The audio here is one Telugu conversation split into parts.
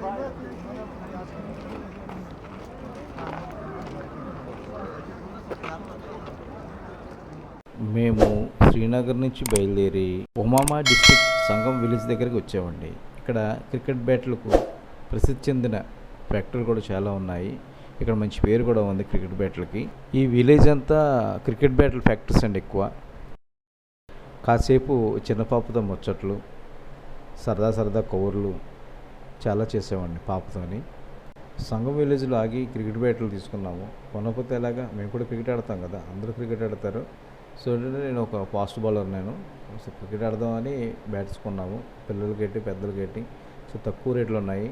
మేము శ్రీనగర్ నుంచి బయలుదేరి ఒమామా డిస్ట్రిక్ట్ సంగం విలేజ్ దగ్గరికి వచ్చామండి. ఇక్కడ క్రికెట్ బ్యాట్లకు ప్రసిద్ధి చెందిన ఫ్యాక్టరీలు కూడా చాలా ఉన్నాయి. ఇక్కడ మంచి పేరు కూడా ఉంది క్రికెట్ బ్యాట్లకి. ఈ విలేజ్ అంతా క్రికెట్ బ్యాట్ల ఫ్యాక్టరీస్ అండి ఎక్కువ. కాసేపు చిన్న పాపతో ముచ్చట్లు, సరదా కవర్లు చాలా చేసామండి పాపతోని. సంగం విలేజ్లో ఆగి క్రికెట్ బ్యాట్లు తీసుకున్నాము. కొనకపోతే ఎలాగా, మేము కూడా క్రికెట్ ఆడతాం కదా, అందరూ క్రికెట్ ఆడతారు. సో నేను ఒక ఫాస్ట్ బౌలర్, నేను క్రికెట్ ఆడదామని బ్యాట్స్ కొన్నాము. పిల్లలకి పెద్దలకి. సో తక్కువ రేట్లు ఉన్నాయి.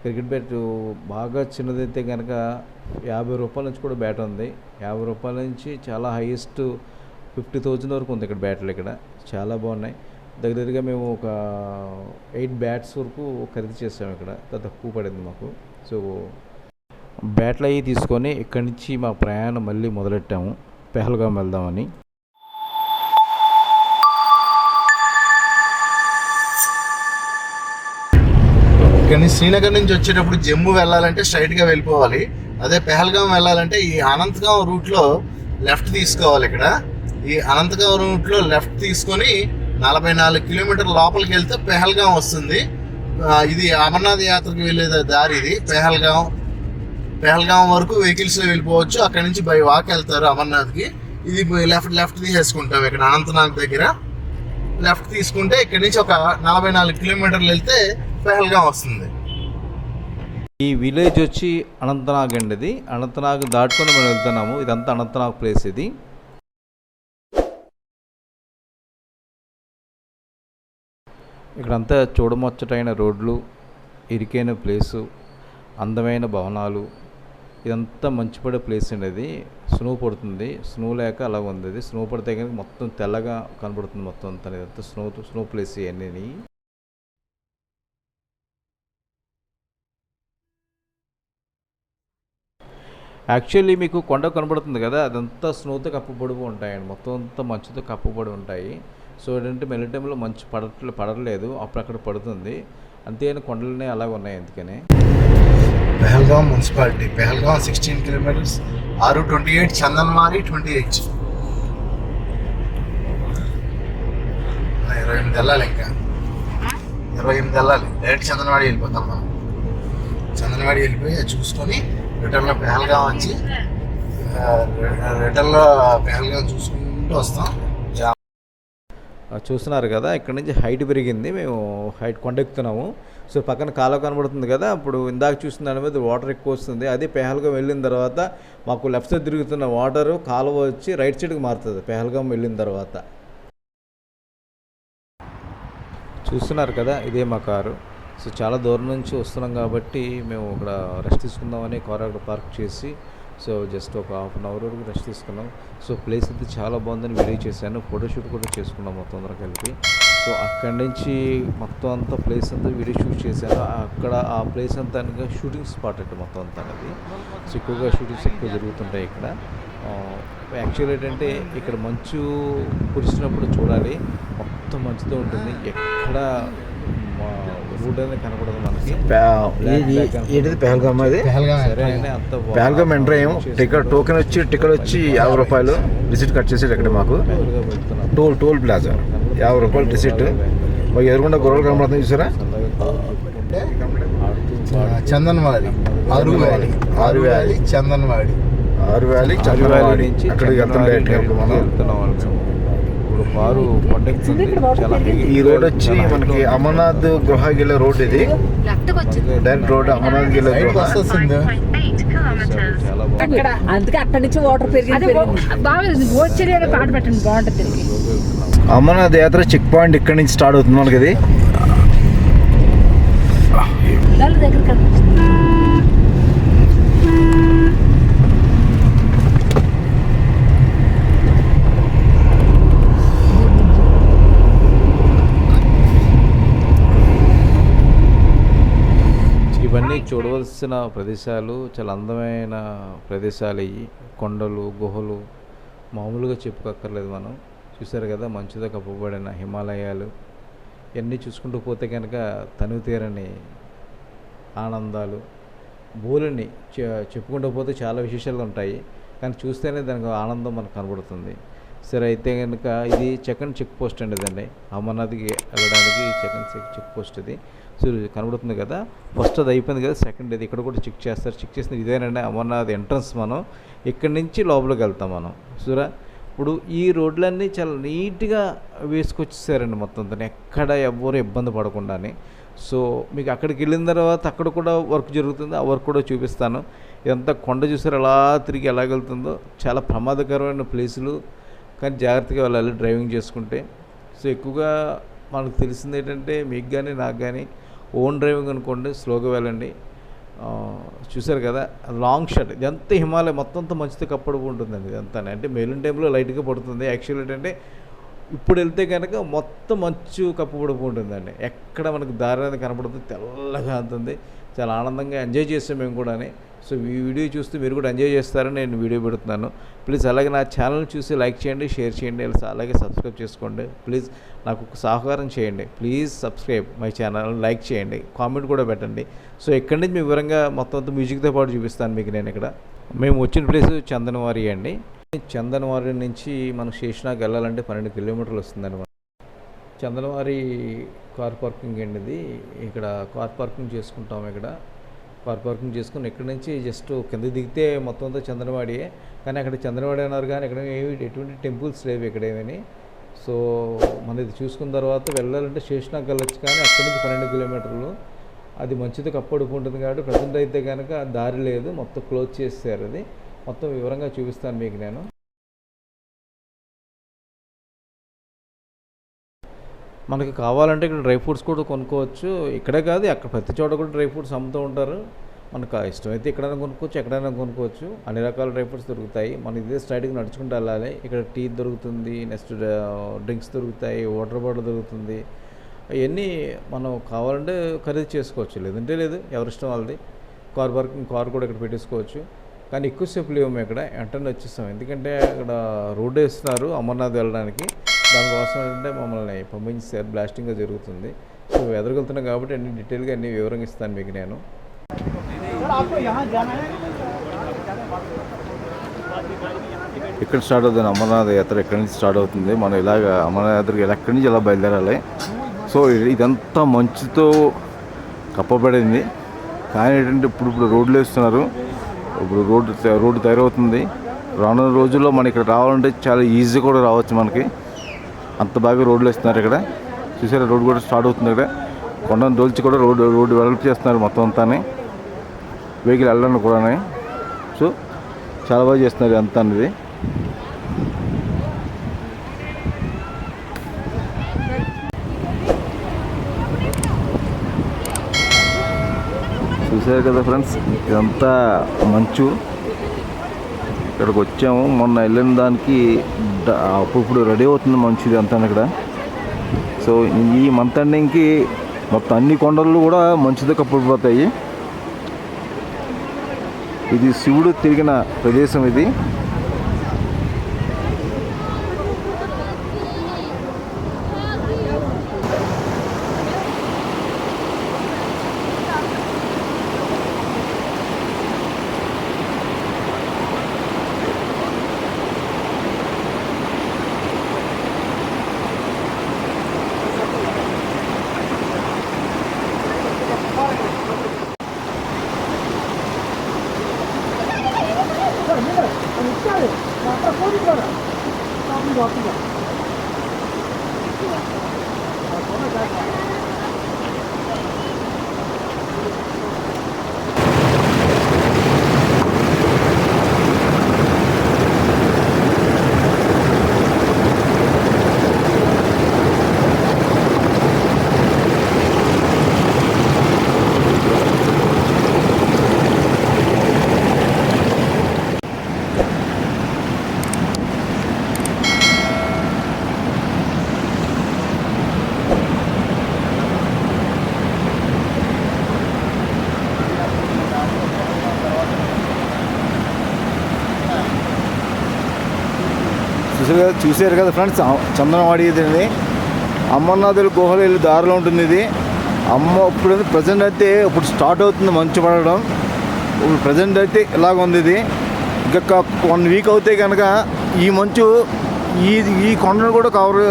క్రికెట్ బ్యాట్ బాగా చిన్నదైతే కనుక 50 రూపాయల నుంచి కూడా బ్యాట్ ఉంది. 50 రూపాయల నుంచి చాలా హైయెస్ట్ 50,000 వరకు ఉంది ఇక్కడ బ్యాట్లు. ఇక్కడ చాలా బాగున్నాయి. దగ్గరగా మేము ఒక 8 బ్యాట్స్ వరకు ఖరీదు చేసాము. ఇక్కడ తక్కువ పడింది మాకు. సో బ్యాట్లు అవి తీసుకొని ఇక్కడి నుంచి మా ప్రయాణం మళ్ళీ మొదలెట్టాము పెహల్గాం వెళ్దామని. ఇక్కడ శ్రీనగర్ నుంచి వచ్చేటప్పుడు జమ్మూ వెళ్ళాలంటే స్ట్రైట్గా వెళ్ళిపోవాలి. అదే పెహల్గాం వెళ్ళాలంటే ఈ అనంతగాం రూట్లో లెఫ్ట్ తీసుకోవాలి. ఇక్కడ ఈ అనంతగాం రూట్లో లెఫ్ట్ తీసుకొని 44 కిలోమీటర్ల లోపలికి వెళ్తే పెహల్గాం వస్తుంది. ఇది అమర్నాథ్ యాత్రకు వెళ్ళే దారి. ఇది పెహల్గాం వరకు వెహికల్స్లో వెళ్ళిపోవచ్చు. అక్కడి నుంచి బై వాక్ వెళ్తారు అమర్నాథ్కి. ఇది లెఫ్ట్ తీసేసుకుంటాం. ఇక్కడ అనంతనాగ్ దగ్గర లెఫ్ట్ తీసుకుంటే ఇక్కడ నుంచి ఒక 44 కిలోమీటర్లు వెళ్తే పెహల్గాం వస్తుంది. ఈ విలేజ్ వచ్చి అనంతనాగ్ అండి. ఇది అనంతనాగ్ దాటుకొని మనం వెళ్తున్నాము. ఇదంతా అనంతనాగ్ ప్లేస్. ఇది ఇక్కడంతా చూడముచ్చటైన రోడ్లు, ఇరికైన ప్లేసు, అందమైన భవనాలు, ఇదంతా మంచు పడే ప్లేస్ అండి. అది స్నో పడుతుంది. స్నో లేక అలా ఉంది. అది స్నో పడితే కనుక మొత్తం తెల్లగా కనబడుతుంది. మొత్తం అంతా ఇదంతా స్నో ప్లేస్ ఇవన్నీ. యాక్చువల్లీ మీకు కొండ కనబడుతుంది కదా, అదంతా స్నోతో కప్పబడి ఉంటాయండి. మొత్తం అంతా మంచుతో కప్పబడి ఉంటాయి. సో ఏంటంటే మెల్లి టైంలో మంచు పడలేదు, అప్పుడు అక్కడ పడుతుంది. అంతేగాని కొండలనే అలాగ ఉన్నాయి. అందుకనే పెహల్గాం మున్సిపాలిటీ, పెహల్గాం 16 కిలోమీటర్స్, 628 చందన్వారి 28. 28 వెళ్ళాలి. ఇంకా 28 వెళ్ళాలి. డైరెక్ట్ చందన్వాడి వెళ్ళిపోతాం మనం. చందన్వాడి వెళ్ళిపోయి చూసుకొని రిటర్న్లో పెహల్గాం వచ్చి రిటర్న్లో పెహల్గాం చూసుకుంటూ వస్తాం. చూస్తున్నారు కదా, ఇక్కడ నుంచి హైట్ పెరిగింది. మేము హైట్ కొండెక్కుతున్నాము. సో పక్కన కాలువ కనబడుతుంది కదా, అప్పుడు ఇందాక చూసిన దాని మీద వాటర్ ఎక్కువ వస్తుంది. అదే పెహల్గాం వెళ్ళిన తర్వాత మాకు లెఫ్ట్ సైడ్ తిరుగుతున్న వాటరు కాలువ వచ్చి రైట్ సైడ్కి మారుతుంది పెహల్గాం వెళ్ళిన తర్వాత. చూస్తున్నారు కదా, ఇదే మా కారు. సో చాలా దూరం నుంచి వస్తున్నాం కాబట్టి మేము ఇక్కడ రెస్ట్ తీసుకుందామని కార్ అక్కడ పార్క్ చేసి సో జస్ట్ ఒక హాఫ్ అన్ అవర్ వరకు రెస్ట్ తీసుకున్నాం. సో ప్లేస్ అయితే చాలా బాగుందని వీడియో చేశాను. ఫోటోషూట్ కూడా చేసుకున్నాం మొత్తం అందరం కలిపి. సో అక్కడి నుంచి మొత్తం అంతా ప్లేస్ అంతా వీడియో షూట్ చేశాను. అక్కడ ఆ ప్లేస్ అంతా షూటింగ్ స్పాట్ అంటే మొత్తం అంతా అనేది. సో ఎక్కువగా షూటింగ్స్ ఎక్కువ జరుగుతుంటాయి ఇక్కడ. యాక్చువల్ ఏంటంటే ఇక్కడ మంచు కురిసినప్పుడు చూడాలి, మొత్తం మంచుతో ఉంటుంది. ఎక్కడ రోడ్ అనేది కనపడదు మనకి. పెహల్గాం ఎంటర్ అయ్యాము. టోకెన్ వచ్చి 50 రూపాయలు. రిసిట్ కట్ చేసేది ఇక్కడ మాకు టోల్ ప్లాజా 50 రూపాయలు రిసిట్. మాకు ఎదురుకుండా గొర్రెలు కనబడుతుంది చూసారా. చందన్వాడి, ఆరు వ్యాలీ చందన్వాడి నుంచి అక్కడికి వెళ్తున్నాం. ఇప్పుడు కారు కొండెక్కుతుంది. చాలా ఈ రోడ్ వచ్చి మనకి అమర్నాథ్ గుహకి వెళ్ళే రోడ్. ఇది డైరెక్ట్ రోడ్ అమర్నాథ్ వెళ్ళే గుహ. అందుకే అక్కడి నుంచి వాటర్ బాగుంటుంది. అమర్నాథ్ యాత్ర చెక్ పాయింట్ ఇక్కడ నుంచి స్టార్ట్ అవుతుంది మనకి. ఇది ఇవన్నీ చూడవలసిన ప్రదేశాలు, చాలా అందమైన ప్రదేశాలు. ఇవి కొండలు, గుహలు మామూలుగా చెప్పుకోక్కర్లేదు మనం. చూసారు కదా, మంచుతో కప్పబడిన హిమాలయాలు. ఇవన్నీ చూసుకుంటూ పోతే కనుక తనివి తీరని ఆనందాలు బోలని చెప్పుకుంటూ పోతే చాలా విశేషాలు ఉంటాయి, కానీ చూస్తేనే దానికి ఆనందం మనకు కనబడుతుంది. సరే, అయితే కనుక ఇది సెకండ్ చెక్ పోస్ట్ అండి. ఇదండి అమర్నాథ్కి వెళ్ళడానికి సెకండ్ చెక్ పోస్ట్ ఇది. సో కనబడుతుంది కదా, ఫస్ట్ అది అయిపోయింది కదా, సెకండ్ ఇది. ఇక్కడ కూడా చెక్ చేస్తారు. చెక్ చేసిన ఇదేనండి అమర్నాథ్ ఎంట్రన్స్. మనం ఇక్కడి నుంచి లోపలికి వెళ్తాం మనం. చూరా, ఇప్పుడు ఈ రోడ్లన్నీ చాలా నీట్గా వేసుకొచ్చేసారండి మొత్తం అంతా, ఎక్కడ ఎవ్వరూ ఇబ్బంది పడకుండానే. సో మీకు అక్కడికి వెళ్ళిన తర్వాత అక్కడ కూడా వర్క్ జరుగుతుంది, ఆ వర్క్ కూడా చూపిస్తాను. ఇదంతా కొండ చూసారు ఎలా తిరిగి ఎలా వెళ్తుందో, చాలా ప్రమాదకరమైన ప్లేసులు, కానీ జాగ్రత్తగా వెళ్ళాలి డ్రైవింగ్ చేసుకుంటే. సో ఎక్కువగా మనకు తెలిసింది ఏంటంటే, మీకు కానీ నాకు కానీ ఓన్ డ్రైవింగ్ అనుకోండి, స్లోగా వెళ్ళండి. చూసారు కదా లాంగ్ షాట్, ఇదంతా హిమాలయ మొత్తం అంతా మంచుతో కప్పడి ఉంటుందండి ఇదంతా. అంటే మెయిన్ టైంలో లైట్గా పడుతుంది. యాక్చువల్ ఏంటంటే ఇప్పుడు వెళ్తే కనుక మొత్తం మంచు కప్పబడిపోతుందండి, ఎక్కడ మనకు దారి అనేది కనపడుతుంది, తెల్లగా ఉంటుంది. చాలా ఆనందంగా ఎంజాయ్ చేస్తాం మేము కూడా. సో ఈ వీడియో చూస్తే మీరు కూడా ఎంజాయ్ చేస్తారని నేను వీడియో పెడుతున్నాను. ప్లీజ్ అలాగే నా ఛానల్ చూసి లైక్ చేయండి, షేర్ చేయండి, అలాగే సబ్స్క్రైబ్ చేసుకోండి. ప్లీజ్ నాకు ఒక సహకారం చేయండి. Please subscribe my channel, like చేయండి, కామెంట్ కూడా పెట్టండి. సో ఇక్కడి నుంచి మీ వివరంగా మొత్తం అంతా మ్యూజిక్తో పాటు చూపిస్తాను మీకు. నేను ఇక్కడ మేము వచ్చిన ప్లేస్ చందనవారి అండి. చందనవారి నుంచి మనం శేషనాగ్ వెళ్ళాలంటే 12 కిలోమీటర్లు వస్తుందండి. చందనవారి కార్ పార్కింగ్ అండి ఇది. ఇక్కడ కార్ పార్కింగ్ చేసుకుంటాం. ఇక్కడ కార్ పార్కింగ్ చేసుకుని ఇక్కడి నుంచి జస్ట్ కింద దిగితే మొత్తం అంతా చందనవాడియే. కానీ అక్కడ చందనవాడి అన్నారు, కానీ ఇక్కడ ఎటువంటి టెంపుల్స్ లేవు ఇక్కడ ఏమని. సో మనం ఇది చూసుకున్న తర్వాత వెళ్ళాలంటే శేషనాగ్ వెళ్ళొచ్చు, కానీ అక్కడి నుంచి 12 కిలోమీటర్లు. అది మంచిది కప్పడుకుంటుంది కాబట్టి ప్రజెంట్ అయితే కనుక దారి లేదు, మొత్తం క్లోజ్ చేశారు. అది మొత్తం వివరంగా చూపిస్తాను మీకు నేను. మనకి కావాలంటే ఇక్కడ డ్రై ఫ్రూట్స్ కూడా కొనుక్కోవచ్చు. ఇక్కడే కాదు, అక్కడ ప్రతి చోట కూడా డ్రై ఫ్రూట్స్ అమ్ముతూ ఉంటారు. మనకు ఇష్టమైతే ఎక్కడైనా కొనుక్కోవచ్చు, ఎక్కడైనా కొనుక్కోవచ్చు. అన్ని రకాల డ్రై ఫ్రూట్స్ దొరుకుతాయి. మనం ఇదే స్ట్రైట్గా నడుచుకుంటూ వెళ్ళాలి. ఇక్కడ టీ దొరుకుతుంది, నెక్స్ట్ డ్రింక్స్ దొరుకుతాయి, వాటర్ బాటిల్ దొరుకుతుంది. అవన్నీ మనం కావాలంటే ఖరీదు చేసుకోవచ్చు, లేదంటే లేదు, ఎవరిష్టం వాళ్ళది. కార్ పార్కింగ్ కార్ కూడా ఇక్కడ పెట్టేసుకోవచ్చు. కానీ ఎక్కువసేపు లేవు మేము ఇక్కడ, వెంటనే వచ్చేస్తాం. ఎందుకంటే అక్కడ రోడ్డు వేస్తున్నారు అమర్నాథ్ వెళ్ళడానికి. దానికోసం ఏంటంటే మమ్మల్ని పంపించారు, బ్లాస్టింగ్గా జరుగుతుంది. సో ఎదురుకెళ్తున్నాం కాబట్టి అన్ని డీటెయిల్గా అన్ని వివరంగా ఇస్తాను మీకు నేను. ఇక్కడ స్టార్ట్ అవుతుంది అమర్నాథ్ యాత్ర. ఎక్కడి నుంచి స్టార్ట్ అవుతుంది, మనం ఇలాగ అమర్నాథ్ యాత్రకి ఎక్కడి నుంచి ఎలా బయలుదేరాలి. సో ఇదంతా మంచుతో కప్పబడింది. కానీ ఏంటంటే ఇప్పుడు రోడ్లు వేస్తున్నారు, ఇప్పుడు రోడ్డు తయారవుతుంది. రానున్న రోజుల్లో మనం ఇక్కడ రావాలంటే చాలా ఈజీ కూడా రావచ్చు మనకి, అంత బాగా రోడ్లు వేస్తున్నారు ఇక్కడ. చూసారా, రోడ్డు కూడా స్టార్ట్ అవుతుంది. ఇక్కడ కొండను దోల్చి కూడా రోడ్డు డెవలప్ చేస్తున్నారు మొత్తం అంతా, వెహికల్ వెళ్ళడానికి కూడా. సో చాలా బాగా చేస్తున్నారు అంతా అనేది. చూసారు కదా ఫ్రెండ్స్, ఇదంతా మంచు. ఇక్కడికి వచ్చాము, మొన్న వెళ్ళిన దానికి ఇప్పుడు రెడీ అవుతుంది మంచు ఇదంతా ఇక్కడ. సో ఈ మంత్ ఎండింగ్కి మొత్తం అన్ని కొండలు కూడా మంచుతో కప్పడిపోతాయి. ఇది శివుడు తిరిగిన ప్రదేశం ఇది. చూసారు కదా ఫ్రెండ్స్, చందనవాడి ఇది. అమర్నాథుల గుహలు వెళ్ళి దారిలో ఉంటుంది ఇది. అమ్మ ఇప్పుడు ప్రజెంట్ అయితే ఇప్పుడు స్టార్ట్ అవుతుంది మంచు పడడం. ఇప్పుడు ప్రజెంట్ అయితే ఇలాగ ఉంది ఇది. ఇంకా 1 వీక్ అవుతే కనుక ఈ మంచు ఈ కొండను కూడా cover.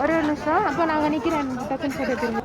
Ora non so, apa nangani kira takkan pada dulu.